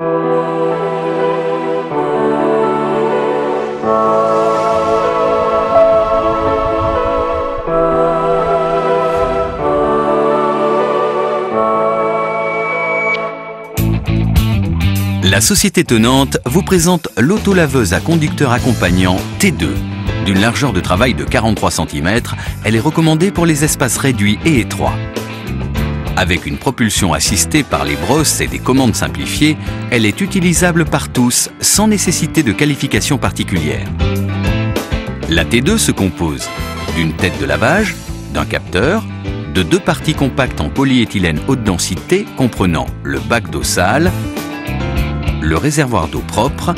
La société tenante vous présente l'autolaveuse à conducteur accompagnant T2. D'une largeur de travail de 43 cm, elle est recommandée pour les espaces réduits et étroits. Avec une propulsion assistée par les brosses et des commandes simplifiées, elle est utilisable par tous sans nécessité de qualification particulière. La T2 se compose d'une tête de lavage, d'un capteur, de deux parties compactes en polyéthylène haute densité comprenant le bac d'eau sale, le réservoir d'eau propre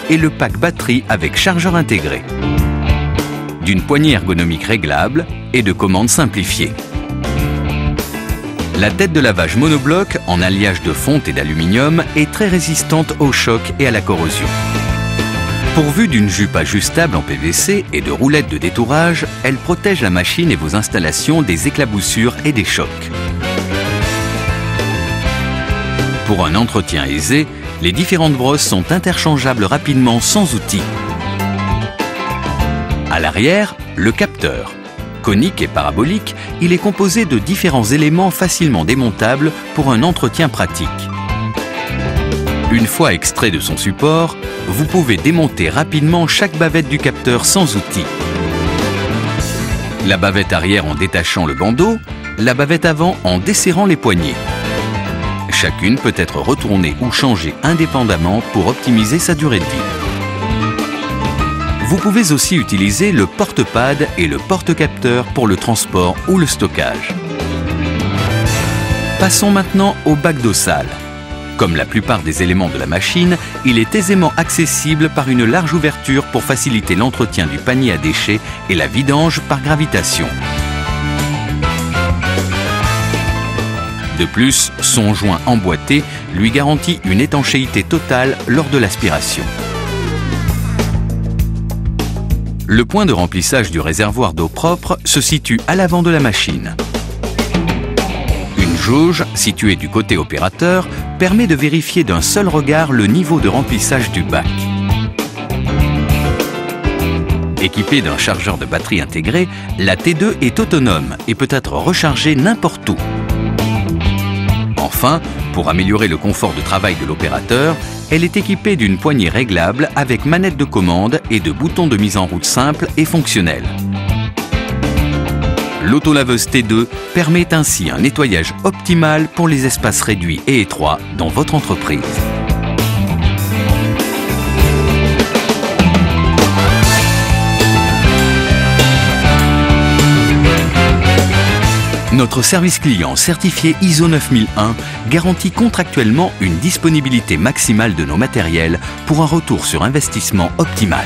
et le pack batterie avec chargeur intégré, d'une poignée ergonomique réglable et de commandes simplifiées. La tête de lavage monobloc en alliage de fonte et d'aluminium est très résistante au choc et à la corrosion. Pourvue d'une jupe ajustable en PVC et de roulettes de détourage, elle protège la machine et vos installations des éclaboussures et des chocs. Pour un entretien aisé, les différentes brosses sont interchangeables rapidement sans outil. À l'arrière, le capteur. Conique et parabolique, il est composé de différents éléments facilement démontables pour un entretien pratique. Une fois extrait de son support, vous pouvez démonter rapidement chaque bavette du capteur sans outil. La bavette arrière en détachant le bandeau, la bavette avant en desserrant les poignées. Chacune peut être retournée ou changée indépendamment pour optimiser sa durée de vie. Vous pouvez aussi utiliser le porte-pad et le porte-capteur pour le transport ou le stockage. Passons maintenant au bac d'eau sale. Comme la plupart des éléments de la machine, il est aisément accessible par une large ouverture pour faciliter l'entretien du panier à déchets et la vidange par gravitation. De plus, son joint emboîté lui garantit une étanchéité totale lors de l'aspiration. Le point de remplissage du réservoir d'eau propre se situe à l'avant de la machine. Une jauge, située du côté opérateur, permet de vérifier d'un seul regard le niveau de remplissage du bac. Équipée d'un chargeur de batterie intégré, la T2 est autonome et peut être rechargée n'importe où. Enfin, pour améliorer le confort de travail de l'opérateur, elle est équipée d'une poignée réglable avec manette de commande et de boutons de mise en route simples et fonctionnels. L'autolaveuse T2 permet ainsi un nettoyage optimal pour les espaces réduits et étroits dans votre entreprise. Notre service client certifié ISO 9001 garantit contractuellement une disponibilité maximale de nos matériels pour un retour sur investissement optimal.